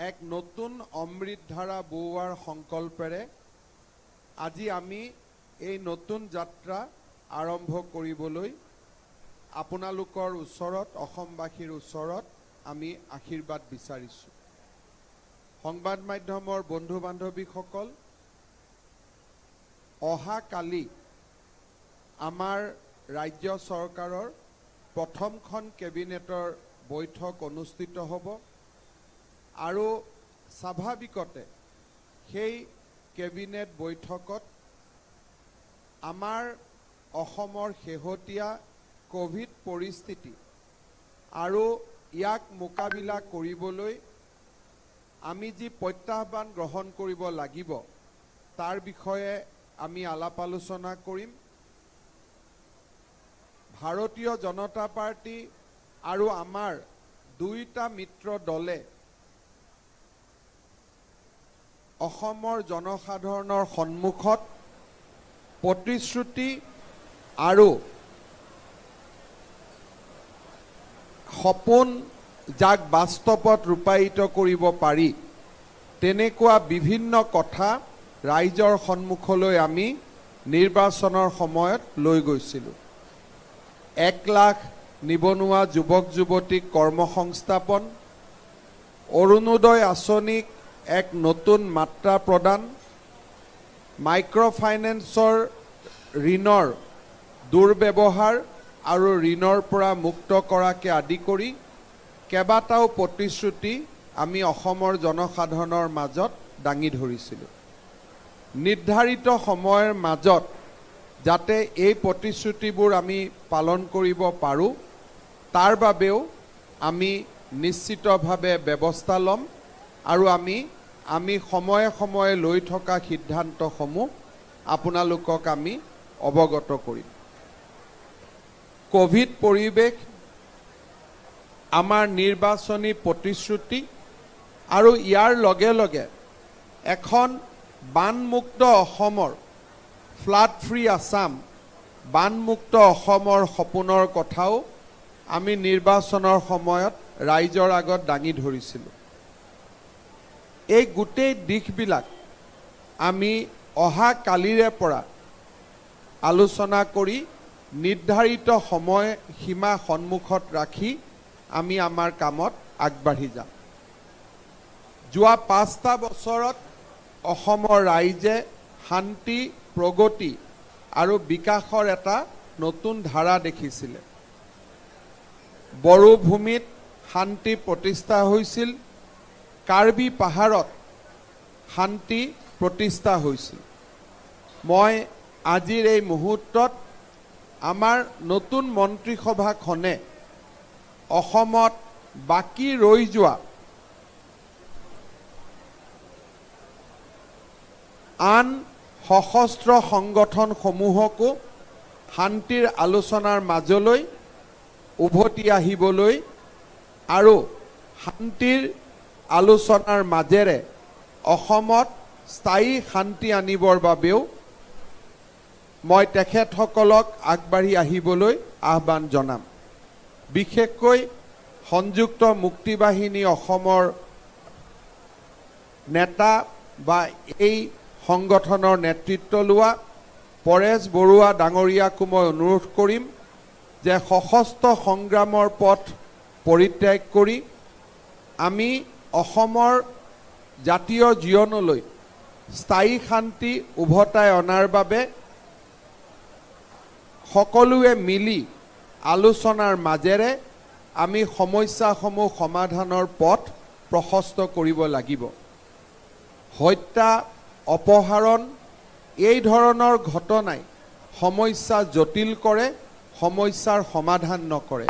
এক নতুন অমৃতধাৰা বওৱাৰ সংকল্পেৰে আজি আমি এই নতুন যাত্ৰা আৰম্ভ কৰিবলৈ আপোনালোকৰ ওচৰত অসমবাসীৰ ওচৰত আমি আশীৰ্বাদ বিচাৰিছোঁ। সংবাদ মাধ্যমৰ বন্ধু বান্ধৱীসকল, অহা কালি আমাৰ ৰাজ্য চৰকাৰৰ প্ৰথমখন কেবিনেটৰ বৈঠক অনুষ্ঠিত হ'ব আৰু স্বাভাৱিকতে সেই কেবিনেট বৈঠকত আমাৰ অসমৰ শেহতীয়া কোভিড পৰিস্থিতি আৰু ইয়াক মোকাবিলা কৰিবলৈ আমি যি প্ৰত্যাহ্বান গ্ৰহণ কৰিব লাগিব তাৰ বিষয়ে আমি আলাপ আলোচনা কৰিম। ভাৰতীয় জনতা পাৰ্টি আৰু আমাৰ দুইটা মিত্ৰ দলে অসমৰ জনসাধাৰণৰ সন্মুখত প্ৰতিশ্ৰুতি আৰু সপোন যাক বাস্তৱত ৰূপায়িত কৰিব পাৰি তেনেকুৱা বিভিন্ন কথা ৰাইজৰ সন্মুখলৈ আমি নিৰ্বাচনৰ সময়ত লৈ গৈছিলোঁ। 1 লাখ নিবনুৱা যুৱক যুৱতীক কৰ্মসংস্থাপন, অৰুণোদয় আঁচনিক এক নতুন মাত্ৰা প্ৰদান, মাইক্ৰ' ফাইনেন্সৰ ঋণৰ দুৰ্ব্যৱহাৰ আৰু ঋণৰ পৰা মুক্ত কৰাকে আদি কৰি কেইবাটাও প্ৰতিশ্ৰুতি আমি অসমৰ জনসাধাৰণৰ মাজত দাঙি ধৰিছিলোঁ। নিৰ্ধাৰিত সময়ৰ মাজত যাতে এই প্ৰতিশ্ৰুতিবোৰ আমি পালন কৰিব পাৰোঁ তাৰ বাবেও আমি নিশ্চিতভাৱে ব্যৱস্থা ল'ম আৰু আমি সময়ে সময়ে লৈ থকা সিদ্ধান্তসমূহ আপোনালোকক আমি অৱগত কৰিম। কোভিড পৰিৱেশ, আমাৰ নিৰ্বাচনী প্ৰতিশ্ৰুতি আৰু ইয়াৰ লগে লগে এখন বানমুক্ত অসমৰ, ফ্লাড ফ্ৰী আসাম, বানমুক্ত অসমৰ সপোনৰ কথাও আমি নিৰ্বাচনৰ সময়ত ৰাইজৰ আগত দাঙি ধৰিছিলোঁ। এই গোটেই দিশবিলাক আমি অহা কালিৰে পৰা আলোচনা কৰি নিৰ্ধাৰিত সময় সীমা সন্মুখত ৰাখি আমি আমাৰ কামত আগবাঢ়ি যাম। যোৱা 5টা বছৰত অসমৰ ৰাইজে শান্তি, প্ৰগতি আৰু বিকাশৰ এটা নতুন ধাৰা দেখিছিলে। বড়ো ভূমিত শান্তি প্ৰতিষ্ঠা হৈছিল, কাৰ্বি পাহাৰত শান্তি প্ৰতিষ্ঠা হৈছিল। মই আজিৰ এই মুহূৰ্তত আমাৰ নতুন মন্ত্ৰীসভাখনে অসমত বাকী ৰৈ যোৱা আন সশস্ত্ৰ সংগঠনসমূহকো শান্তিৰ আলোচনাৰ মাজলৈ উভতি আহিবলৈ আৰু শান্তিৰ আলোচনাৰ মাজেৰে অসমত স্থায়ী শান্তি আনিবৰ বাবেও মই তেখেতসকলক আগবাঢ়ি আহিবলৈ আহ্বান জনাম। বিশেষকৈ সংযুক্ত মুক্তি বাহিনী অসমৰ নেতা বা এই সংগঠনৰ নেতৃত্ব লোৱা পৰেশ বৰুৱা ডাঙৰীয়াকো মই অনুৰোধ কৰিম যে সশস্ত্ৰ সংগ্ৰামৰ পথ পৰিত্যাগ কৰি আমি অসমৰ জাতীয় জীৱনলৈ স্থায়ী শান্তি উভতাই অনাৰ বাবে সকলোৱে মিলি আলোচনাৰ মাজেৰে আমি সমস্যাসমূহ সমাধানৰ পথ প্ৰশস্ত কৰিব লাগিব। হত্যা, অপহৰণ এই ধৰণৰ ঘটনাই সমস্যা জটিল কৰে, সমস্যাৰ সমাধান নকৰে।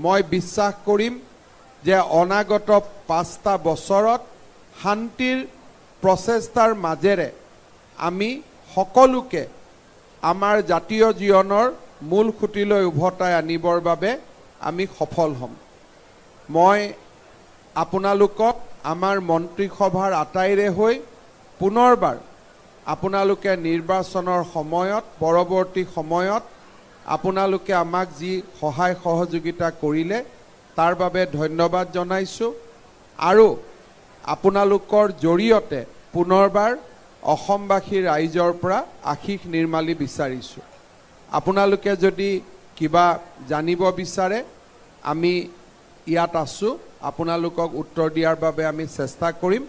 মই বিশ্বাস কৰিম যে অনাগত 5টা বছৰত শান্তিৰ প্ৰচেষ্টাৰ মাজেৰে আমি সকলোকে আমাৰ জাতীয় জীৱনৰ মূল খুঁটিলৈ উভতাই আনিবৰ বাবে আমি সফল হ'ম। মই আপোনালোকক আমাৰ মন্ত্ৰীসভাৰ আটাইৰে হৈ পুনৰবাৰ আপোনালোকে নিৰ্বাচনৰ সময়ত, পৰৱৰ্তী সময়ত আপোনালোকে আমাক যি সহায় সহযোগিতা কৰিলে তাৰ বাবে ধন্যবাদ জনাইছোঁ আৰু আপোনালোকৰ জৰিয়তে পুনৰবাৰ অসমবাসী ৰাইজৰ পৰা আশীষ নিৰ্মালি বিচাৰিছোঁ। আপোনালোকে যদি কিবা জানিব বিচাৰে আমি ইয়াত আছোঁ, আপোনালোকক উত্তৰ দিয়াৰ বাবে আমি চেষ্টা কৰিম।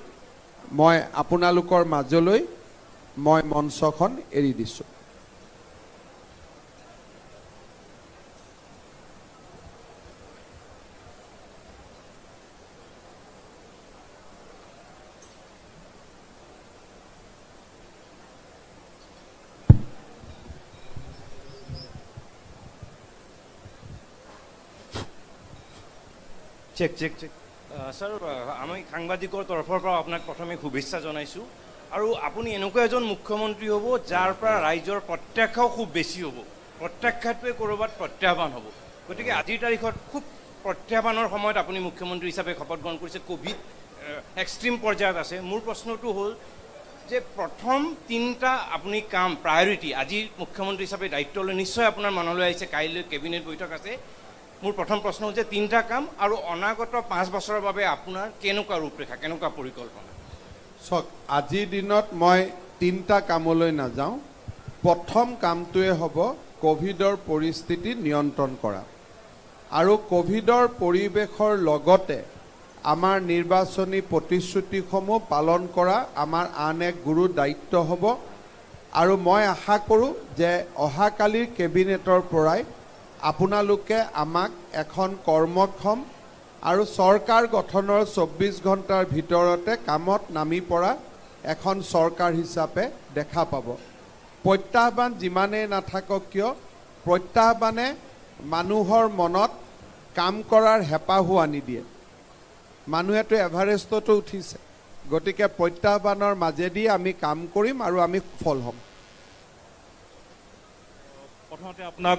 মই আপোনালোকৰ মাজলৈ মই মঞ্চখন এৰি দিছোঁ। চেক চেক চেক স্যাৰ, আমি সাংবাদিকৰ তৰফৰ পৰা আপোনাক প্ৰথমে শুভেচ্ছা জনাইছোঁ। আৰু আপুনি এনেকুৱা এজন মুখ্যমন্ত্ৰী হ'ব যাৰ পৰা ৰাইজৰ প্ৰত্যাশাও খুব বেছি হ'ব, প্ৰত্যাশাটোৱে ক'ৰবাত প্ৰত্যাহ্বান হ'ব। গতিকে আজিৰ তাৰিখত খুব প্ৰত্যাহ্বানৰ সময়ত আপুনি মুখ্যমন্ত্ৰী হিচাপে শপত গ্ৰহণ কৰিছে। কোভিড এক্সট্ৰিম পৰ্যায়ত আছে। মোৰ প্ৰশ্নটো হ'ল যে প্ৰথম তিনিটা আপুনি কাম প্ৰায়ৰিটি আজি মুখ্যমন্ত্ৰী হিচাপে দায়িত্ব লৈ নিশ্চয় আপোনাৰ মনলৈ আহিছে, কাইলৈ কেবিনেট বৈঠক আছে। মোৰ প্ৰথম প্ৰশ্ন হ'ল যে তিনিটা কাম আৰু অনাগত 5 বছৰৰ বাবে আপোনাৰ কেনেকুৱা ৰূপৰেখা, কেনেকুৱা পৰিকল্পনা? চাওক, আজিৰ দিনত মই তিনিটা কামলৈ নাযাওঁ। প্ৰথম কামটোৱে হ'ব কোভিডৰ পৰিস্থিতি নিয়ন্ত্ৰণ কৰা আৰু কোভিডৰ পৰিৱেশৰ লগতে আমাৰ নিৰ্বাচনী প্ৰতিশ্ৰুতিসমূহ পালন কৰা আমাৰ আন এক গুৰু দায়িত্ব হ'ব। আৰু মই আশা কৰোঁ যে অহাকালিৰ কেবিনেটৰ পৰাই আপোনালোকে আমাক এখন কৰ্মক্ষম আৰু চৰকাৰ গঠনৰ 24 ঘণ্টাৰ ভিতৰতে কামত নামি পৰা এখন চৰকাৰ হিচাপে দেখা পাব। প্ৰত্যাহ্বান যিমানেই নাথাকক কিয়, প্ৰত্যাহ্বানে মানুহৰ মনত কাম কৰাৰ হেঁপাহো আনি দিয়ে। মানুহেতো এভাৰেষ্টতো উঠিছে, গতিকে প্ৰত্যাহ্বানৰ মাজেদি আমি কাম কৰিম আৰু আমি সফল হ'ম। প্ৰথমতে আপোনাক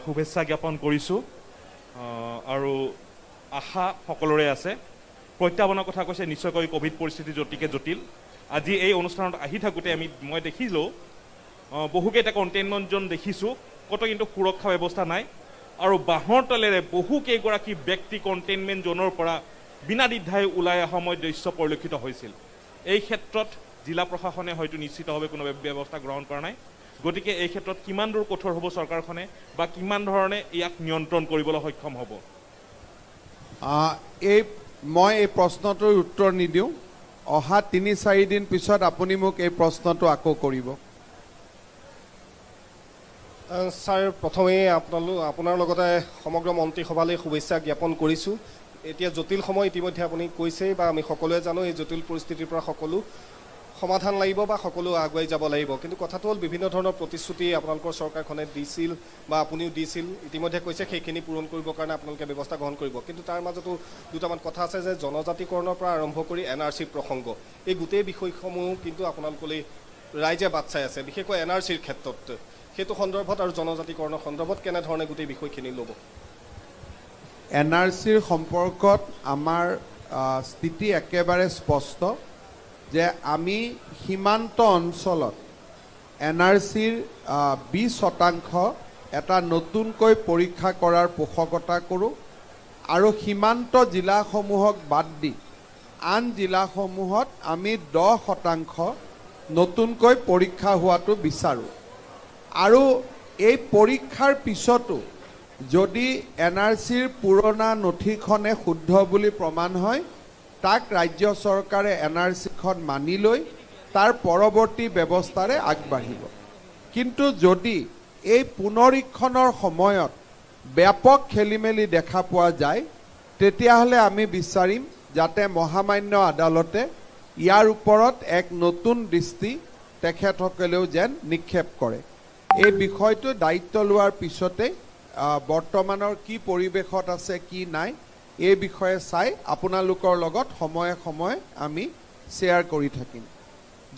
শুভেচ্ছা জ্ঞাপন কৰিছোঁ আৰু আশা সকলোৰে আছে। প্ৰত্যাহ্বানৰ কথা কৈছে, নিশ্চয়কৈ কোভিড পৰিস্থিতি অতিকে জটিল। আজি এই অনুষ্ঠানত আহি থাকোঁতে মই দেখিলোঁ বহুকেইটা কণ্টেইনমেণ্ট জ'ন দেখিছোঁ, ক'তো কিন্তু সুৰক্ষা ব্যৱস্থা নাই আৰু বাঁহৰ তলেৰে বহুকেইগৰাকী ব্যক্তি কণ্টেইনমেণ্ট জ'নৰ পৰা বিনা দ্বিধাই ওলাই অহা সময় দৃশ্য পৰিলক্ষিত হৈছিল। এই ক্ষেত্ৰত জিলা প্ৰশাসনে হয়তো নিশ্চিতভাৱে কোনো ব্যৱস্থা গ্ৰহণ কৰা নাই। গতিকে এই ক্ষেত্ৰত কিমান দূৰ কঠোৰ হ'ব চৰকাৰখনে বা কিমান ধৰণে ইয়াক নিয়ন্ত্ৰণ কৰিবলৈ সক্ষম হ'ব? মই এই প্ৰশ্নটোৰ উত্তৰ নিদিওঁ। অহা 3-4 দিন পিছত আপুনি মোক এই প্ৰশ্নটো আকৌ কৰিব। ছাৰ, প্ৰথমেই আপোনাৰ লগতে সমগ্ৰ মন্ত্ৰীসভালৈ শুভেচ্ছা জ্ঞাপন কৰিছোঁ। এতিয়া জটিল সময় ইতিমধ্যে আপুনি কৈছেই বা আমি সকলোৱে জানো, এই জটিল পৰিস্থিতিৰ পৰা সকলো সমাধান লাগিব বা সকলো আগুৱাই যাব লাগিব। কিন্তু কথাটো হ'ল বিভিন্ন ধৰণৰ প্ৰতিশ্ৰুতি আপোনালোকৰ চৰকাৰখনে দিছিল বা আপুনিও দিছিল, ইতিমধ্যে কৈছে সেইখিনি পূৰণ কৰিবৰ কাৰণে আপোনালোকে ব্যৱস্থা গ্ৰহণ কৰিব। কিন্তু তাৰ মাজতো দুটামান কথা আছে যে জনজাতিকৰণৰ পৰা আৰম্ভ কৰি NRCৰ প্ৰসংগ, এই গোটেই বিষয়সমূহ কিন্তু আপোনালোকলৈ ৰাইজে বাট চাই আছে, বিশেষকৈ NRCৰ ক্ষেত্ৰত। সেইটো সন্দৰ্ভত আৰু জনজাতিকৰণৰ সন্দৰ্ভত কেনেধৰণে গোটেই বিষয়খিনি ল'ব? NRCৰ সম্পৰ্কত আমাৰ স্থিতি একেবাৰে স্পষ্ট যে আমি সীমান্ত অঞ্চলত NRCৰ 20% এটা নতুনকৈ পৰীক্ষা কৰাৰ পোষকতা কৰোঁ আৰু সীমান্ত জিলাসমূহক বাদ দি আন জিলাসমূহত আমি 10% নতুনকৈ পৰীক্ষা হোৱাটো বিচাৰোঁ। আৰু এই পৰীক্ষাৰ পিছতো যদি NRCৰ পুৰণা নথিখনে শুদ্ধ বুলি প্ৰমাণ হয়, তাক ৰাজ্য চৰকাৰে NRCখন মানি লৈ তাৰ পৰৱৰ্তী ব্যৱস্থাৰে আগবাঢ়িব। কিন্তু যদি এই পুনৰীক্ষণৰ সময়ত ব্যাপক খেলিমেলি দেখা পোৱা যায়, তেতিয়াহ'লে আমি বিচাৰিম যাতে মহামান্য আদালতে ইয়াৰ ওপৰত এক নতুন দৃষ্টি তেখেতসকলেও যেন নিক্ষেপ কৰে। এই বিষয়টো দায়িত্ব লোৱাৰ পিছতে বৰ্তমানৰ কি পৰিৱেশত আছে কি নাই এই বিষয়ে চাই আপোনালোকৰ লগত সময়ে সময়ে আমি শ্বেয়াৰ কৰি থাকিম।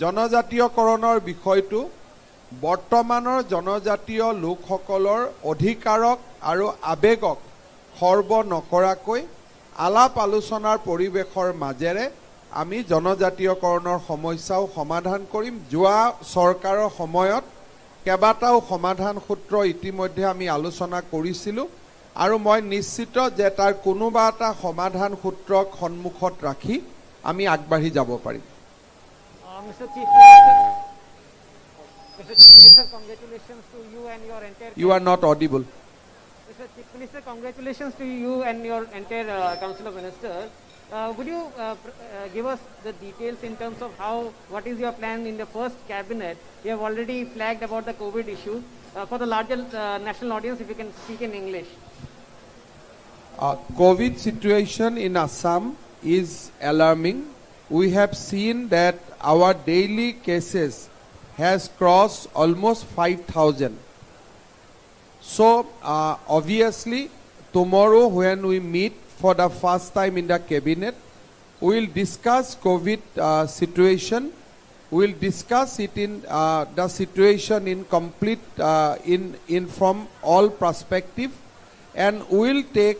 জনজাতীয়কৰণৰ বিষয়টো বৰ্তমানৰ জনজাতীয় লোকসকলৰ অধিকাৰক আৰু আৱেগক খৰ্ব নকৰাকৈ আলাপ আলোচনাৰ পৰিৱেশৰ মাজেৰে আমি জনজাতীয়কৰণৰ সমস্যাও সমাধান কৰিম। যোৱা চৰকাৰৰ সময়ত কেইবাটাও সমাধান সূত্ৰ ইতিমধ্যে আমি আলোচনা কৰিছিলোঁ আৰু মই নিশ্চিত যে তাৰ কোনোবা এটা সমাধান সূত্ৰক সন্মুখত ৰাখি আমি আগবাঢ়ি যাব পাৰিম। Mr. Chief Minister, Mr. Chief Minister, congratulations to you and your entire. You are not audible. Mr. Chief Minister, congratulations to you and your entire Council of Ministers. Would you give us the details in terms of what is your plan in the first cabinet? You have already flagged about the COVID issue. For the larger national audience, if you can speak in English. COVID situation in Assam is alarming. We have seen that our daily cases has crossed almost 5,000. So obviously tomorrow when we meet for the first time in the cabinet, we will discuss COVID situation. We will discuss it in the situation in complete in from all perspective, and we will take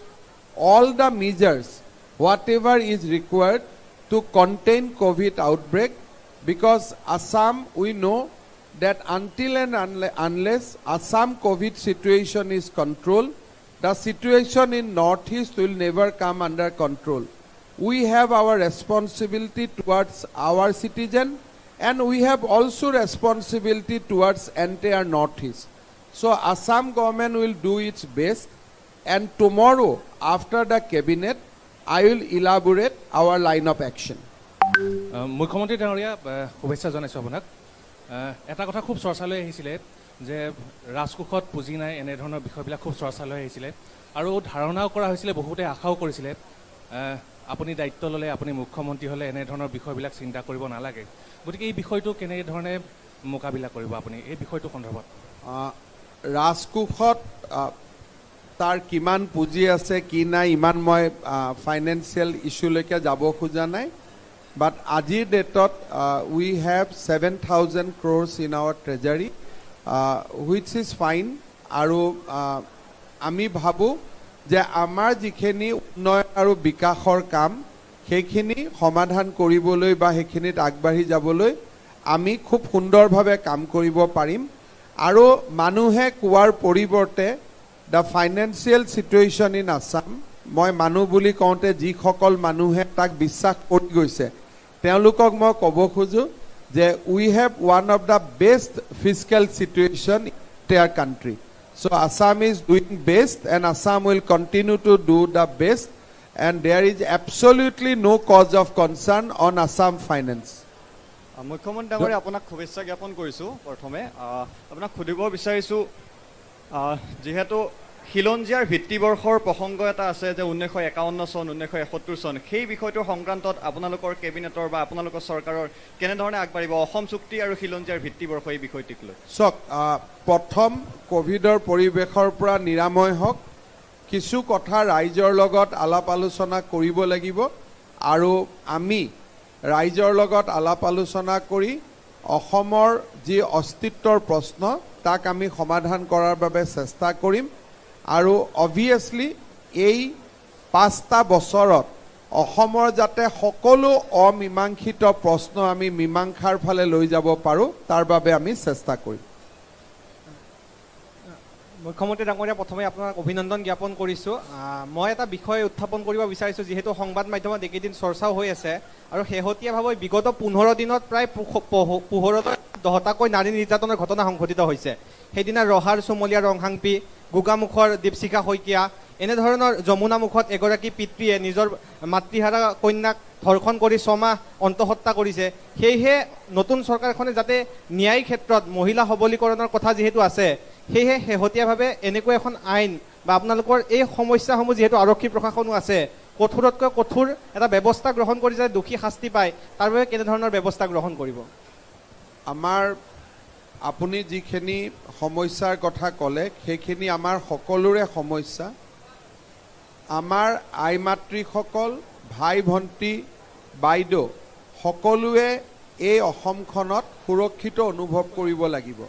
all the measures whatever is required to contain COVID outbreak, because Assam, we know that until and unless Assam COVID situation is controlled, the situation in Northeast will never come under control. We have our responsibility towards our citizen, and we have also responsibility towards entire Northeast. So Assam government will do its best, and tomorrow after the cabinet, I will elaborate our line of action. মুখ্যমন্ত্ৰী ডাঙৰীয়া শুভেচ্ছা জনাইছোঁ আপোনাক। এটা কথা খুব চৰ্চালৈ আহিছিলে যে ৰাজকোষত পুঁজি নাই, এনেধৰণৰ বিষয়বিলাক খুব চৰ্চালৈ আহিছিলে আৰু ধাৰণাও কৰা হৈছিলে, বহুতে আশাও কৰিছিলে আপুনি দায়িত্ব ল'লে, আপুনি মুখ্যমন্ত্ৰী হ'লে এনেধৰণৰ বিষয়বিলাক চিন্তা কৰিব নালাগে। গতিকে এই বিষয়টো কেনেধৰণে মোকাবিলা কৰিব আপুনি এই বিষয়টো সন্দৰ্ভত? ৰাজকোষত তাৰ কিমান পুঁজি আছে কি নাই ইমান মই ফাইনেন্সিয়েল ইছ্যুলৈকে যাব খোজা নাই, বাট আজিৰ ডেটত we have 7,000 crores in our treasury, which is fine. আৰু আমি ভাবোঁ যে আমাৰ যিখিনি উন্নয়ন আৰু বিকাশৰ কাম সেইখিনি সমাধান কৰিবলৈ বা সেইখিনিত আগবাঢ়ি যাবলৈ আমি খুব সুন্দৰভাৱে কাম কৰিব পাৰিম। আৰু মানুহে কোৱাৰ পৰিৱৰ্তে the financial situation in Assam, মই মানুহ বুলি কওঁতে যিসকল মানুহে তাক বিশ্বাস কৰি গৈছে তেওঁলোকক মই ক'ব খোজোঁ যে we have one of the best physical situation in their country. So Assam is doing best, and Assam will continue to do the best, and there is absolutely no cause of concern on Assam finance. মুখ্যমন্ত্ৰী ডাঙৰীয়া আপোনাক শুভেচ্ছা জ্ঞাপন কৰিছোঁ। প্ৰথমে আপোনাক সুধিব বিচাৰিছোঁ, যিহেতু খিলঞ্জীয়াৰ ভিত্তিবৰ্ষৰ প্ৰসংগ এটা আছে যে 1951 চন 1971 চন, সেই বিষয়টোৰ সংক্ৰান্তত আপোনালোকৰ কেবিনেটৰ বা আপোনালোকৰ চৰকাৰৰ কেনেধৰণে আগবাঢ়িব অসম চুক্তি আৰু খিলঞ্জীয়াৰ ভিত্তিবৰ্ষ এই বিষয়টিক লৈ? চাওক, প্ৰথম কোভিডৰ পৰিৱেশৰ পৰা নিৰাময় হওক, কিছু কথা ৰাইজৰ লগত আলাপ আলোচনা কৰিব লাগিব, আৰু আমি ৰাইজৰ লগত আলাপ আলোচনা কৰি অসমৰ যি অস্তিত্বৰ প্ৰশ্ন তাক আমি সমাধান কৰাৰ বাবে চেষ্টা কৰিম। আৰু অবভিয়াছলি এই 5টা বছৰত অসমৰ যাতে সকলো অমীমাংসিত প্ৰশ্ন আমি মীমাংসাৰ ফালে লৈ যাব পাৰোঁ তাৰ বাবে আমি চেষ্টা কৰিম। মুখ্যমন্ত্ৰী ডাঙৰীয়া, প্ৰথমে আপোনাক অভিনন্দন জ্ঞাপন কৰিছোঁ। মই এটা বিষয় উত্থাপন কৰিব বিচাৰিছোঁ, যিহেতু সংবাদ মাধ্যমত এইকেইদিন চৰ্চাও হৈ আছে আৰু শেহতীয়াভাৱে বিগত 15 দিনত প্ৰায় 10টাকৈ নাৰী নিৰ্যাতনৰ ঘটনা সংঘটিত হৈছে। সেইদিনা ৰহাৰ চুমলীয়া ৰংহাংপি, গোগামুখৰ দীপশিখা শইকীয়া, এনেধৰণৰ যমুনামুখত এগৰাকী পিতৃয়ে নিজৰ মাতৃহাৰা কন্যাক ধৰ্ষণ কৰি 6 মাহ অন্তঃহত্যা কৰিছে। সেয়েহে নতুন চৰকাৰখনে যাতে ন্যায় ক্ষেত্ৰত মহিলা সবলীকৰণৰ কথা যিহেতু আছে, সেয়েহে শেহতীয়াভাৱে এনেকুৱা এখন আইন বা আপোনালোকৰ এই সমস্যাসমূহ যিহেতু আৰক্ষী প্ৰশাসনো আছে, কঠোৰতকৈ কঠোৰ এটা ব্যৱস্থা গ্ৰহণ কৰি যাতে দোষী শাস্তি পায় তাৰ বাবে কেনেধৰণৰ ব্যৱস্থা গ্ৰহণ কৰিব? আমাৰ আপুনি যিখিনি সমস্যাৰ কথা ক'লে সেইখিনি আমাৰ সকলোৰে সমস্যা। আমাৰ আই মাতৃসকল, ভাই ভণ্টি, বাইদেউ সকলোৱে এই অসমখনত সুৰক্ষিত অনুভৱ কৰিব লাগিব।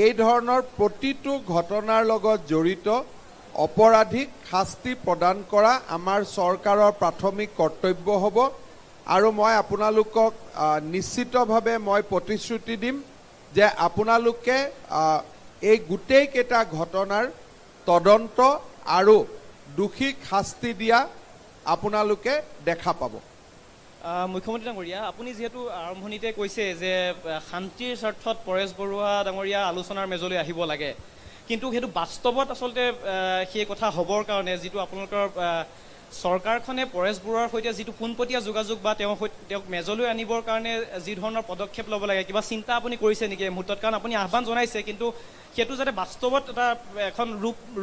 এই ধৰণৰ প্ৰতিটো ঘটনাৰ লগত জড়িত অপৰাধীক শাস্তি প্ৰদান কৰা আমাৰ চৰকাৰৰ প্ৰাথমিক কৰ্তব্য হ'ব। আৰু মই আপোনালোকক নিশ্চিতভাৱে মই প্ৰতিশ্ৰুতি দিম যে আপোনালোকে এই গোটেইকেইটা ঘটনাৰ তদন্ত আৰু দোষীক শাস্তি দিয়া আপোনালোকে দেখা পাব। মুখ্যমন্ত্ৰী ডাঙৰীয়া, আপুনি যিহেতু আৰম্ভণিতে কৈছে যে শান্তিৰ স্বাৰ্থত পৰেশ বৰুৱা ডাঙৰীয়া আলোচনাৰ মেজলৈ আহিব লাগে, কিন্তু সেইটো বাস্তৱত আচলতে সেই কথা হ'বৰ কাৰণে যিটো আপোনালোকৰ চৰকাৰখনে পৰেশ বৰুৱাৰ সৈতে যিটো পোনপটীয়া যোগাযোগ বা তেওঁক মেজলৈ আনিবৰ কাৰণে যি ধৰণৰ পদক্ষেপ ল'ব লাগে, কিবা চিন্তা আপুনি কৰিছে নেকি এই মুহূৰ্তত? কাৰণ আপুনি আহ্বান জনাইছে, কিন্তু সেইটো যাতে বাস্তৱত এটা এখন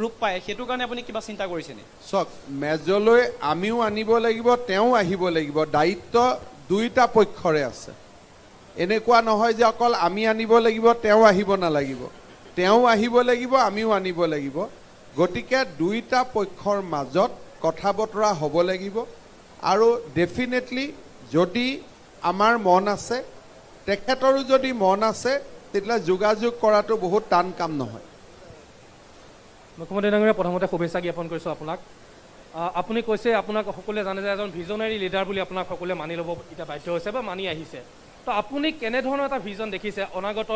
ৰূপ পায়, সেইটো কাৰণে আপুনি কিবা চিন্তা কৰিছে নেকি? চাওক, মেজলৈ আমিও আনিব লাগিব, তেওঁ আহিব লাগিব। দায়িত্ব দুইটা পক্ষৰে আছে। এনেকুৱা নহয় যে অকল আমি আনিব লাগিব, তেওঁ আহিব নালাগিব। তেওঁ আহিব লাগিব, আমিও আনিব লাগিব। গতিকে দুইটা পক্ষৰ মাজত কথা বতৰা হ'ব লাগিব। আৰু ডেফিনেটলি যদি আমাৰ মন আছে, তেখেতৰো যদি মন আছে, তেতিয়াহ'লে যোগাযোগ কৰাটো বহুত টান কাম নহয়। মুখ্যমন্ত্ৰী ডাঙৰীয়া, প্ৰথমতে শুভেচ্ছা জ্ঞাপন কৰিছোঁ আপোনাক। আপুনি কৈছে আপোনাক সকলোৱে জানে যে এজন ভিজনাৰী লিডাৰ বুলি আপোনাক সকলোৱে মানি ল'ব এতিয়া বাধ্য হৈছে বা মানি আহিছে। তো আপুনি কেনেধৰণৰ এটা ভিজন দেখিছে অনাগত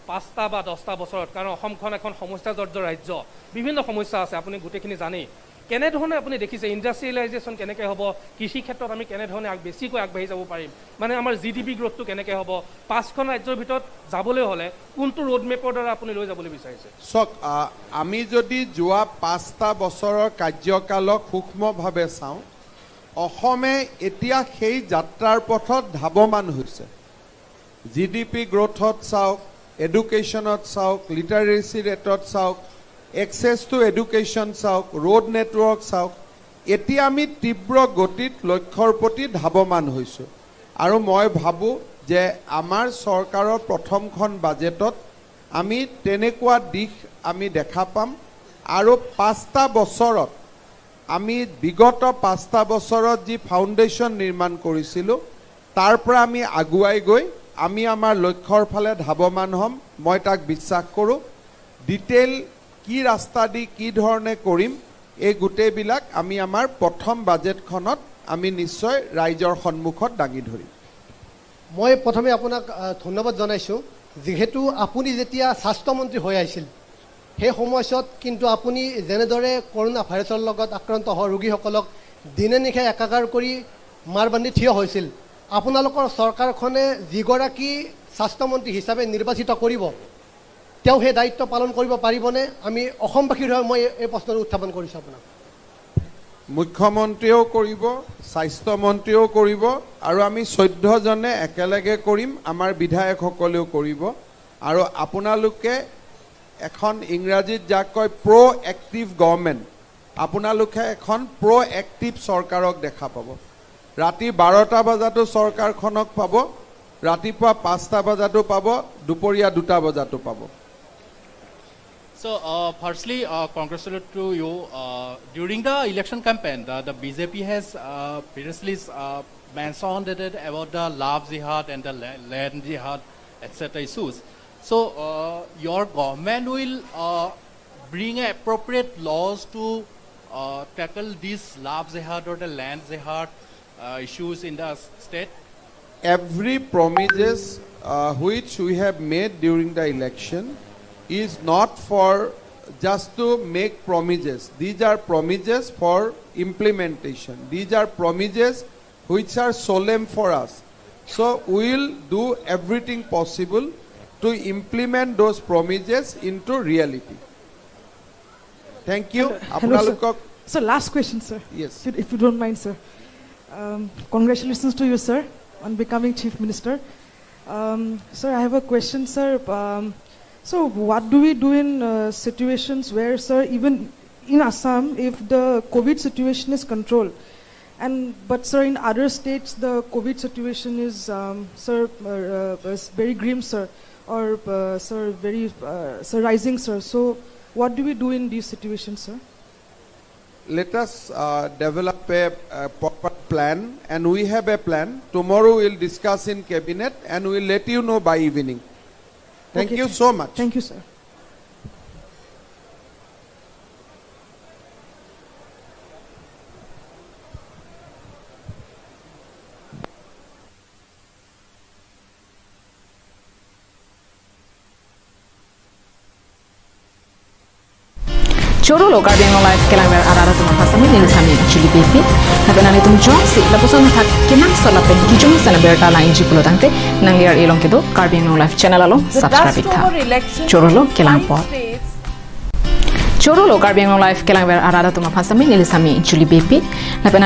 5টা বা 10টা বছৰত? কাৰণ অসমখন এখন সমস্যাজৰ্জৰ ৰাজ্য, বিভিন্ন সমস্যা আছে, আপুনি গোটেইখিনি জানেই। কেনেধৰণে আপুনি দেখিছে ইণ্ডাষ্ট্ৰিয়েলাইজেশ্যন কেনেকৈ হ'ব, কৃষি ক্ষেত্ৰত আমি কেনেধৰণে বেছিকৈ আগবাঢ়ি যাব পাৰিম, মানে আমাৰ GDP গ্ৰথটো কেনেকৈ হ'ব, 5খন ৰাজ্যৰ ভিতৰত যাবলৈ হ'লে কোনটো ৰোডমেপৰ দ্বাৰা আপুনি লৈ যাবলৈ বিচাৰিছে? চাওক, আমি যদি যোৱা 5টা বছৰৰ কাৰ্যকালক সূক্ষ্মভাৱে চাওঁ, অসমে এতিয়া সেই যাত্ৰাৰ পথত ধাৱমান হৈছে। GDP গ্ৰথত চাওক, এডুকেশ্যনত চাওক, লিটাৰেচি ৰেটত চাওক, এক্সেছ টু এডুকেশ্যন চাওক, ৰোড নেটৱৰ্ক চাওক, এতিয়া আমি তীব্ৰ গতিত লক্ষ্যৰ প্ৰতি ধাৱমান হৈছোঁ। আৰু মই ভাবোঁ যে আমাৰ চৰকাৰৰ প্ৰথমখন বাজেটত আমি তেনেকুৱা দিশ আমি দেখা পাম। আৰু 5টা বছৰত আমি বিগত 5টা বছৰত যি ফাউণ্ডেশ্যন নিৰ্মাণ কৰিছিলোঁ, তাৰ পৰা আমি আগুৱাই গৈ আমি আমাৰ লক্ষ্যৰ ফালে ধাৱমান হ'ম, মই তাক বিশ্বাস কৰোঁ। ডিটেইল কি ৰাস্তা দি কি ধৰণে কৰিম, এই গোটেইবিলাক আমি আমাৰ প্ৰথম বাজেটখনত আমি নিশ্চয় ৰাইজৰ সন্মুখত দাঙি ধৰিম। মই প্ৰথমে আপোনাক ধন্যবাদ জনাইছোঁ, যিহেতু আপুনি যেতিয়া স্বাস্থ্যমন্ত্ৰী হৈ আহিছিল, সেই সময়ছোৱাত কিন্তু আপুনি যেনেদৰে কৰোণা ভাইৰাছৰ লগত আক্ৰান্ত হোৱা ৰোগীসকলক দিনে নিশা একাকাৰ কৰি মাৰ বান্ধি থিয় হৈছিল। আপোনালোকৰ চৰকাৰখনে যিগৰাকী স্বাস্থ্যমন্ত্ৰী হিচাপে নিৰ্বাচিত কৰিব, তেওঁ সেই দায়িত্ব পালন কৰিব পাৰিবনে? আমি অসমবাসীৰ হৈ মই এই প্ৰশ্নটো উত্থাপন কৰিছোঁ আপোনাক। মুখ্যমন্ত্ৰীয়েও কৰিব, স্বাস্থ্যমন্ত্ৰীয়েও কৰিব, আৰু আমি 14জনে একেলগে কৰিম, আমাৰ বিধায়কসকলেও কৰিব। আৰু আপোনালোকে এখন ইংৰাজীত যাক কয় প্ৰ'এক্টিভ গভৰ্ণমেণ্ট, আপোনালোকে এখন প্ৰ'এক্টিভ চৰকাৰক দেখা পাব। ৰাতি 12টা বজাতো চৰকাৰখনক পাব, ৰাতিপুৱা 5টা বজাতো পাব, দুপৰীয়া 2টা বজাতো পাব। So, firstly, congratulations to you. During the election campaign, the BJP has previously mentioned that about the love jihad and the land jihad, etc. issues. So, your government will bring appropriate laws to tackle these love jihad or the land jihad issues in the state? Every promises which we have made during the election is not for just to make promises. These are promises for implementation. These are promises which are solemn for us. So we will do everything possible to implement those promises into reality. Thank you. Hello, sir. So last question, sir. Yes. If you don't mind, sir. Congratulations to you, sir, on becoming Chief Minister. Sir, I have a question, sir. So what do we do in situations where, sir, even in Assam, if the COVID situation is controlled, but sir, in other states the COVID situation is, sir, is very grim, sir, or sir, very sir, rising, sir. So what do we do in these situations, sir? Let us develop a proper plan, and we have a plan. Tomorrow we'll discuss in cabinet and we'll let you know by evening. Thank you so much. Thank you, sir. Chorolo Garbing Life Kelamber Arada to Masami Nilisami Chili Baby, Nabananitum Jones, La Poson Hat Kiman Solapen Kijum Sanaberta Line Jipulotante, Nangiar Elonkedo, Garbing Life Channel alone, subscribe it. Chorolo Kelampo. Chorolo Garbing Life Kelamber Arada to Masami Nilisami Chili Baby,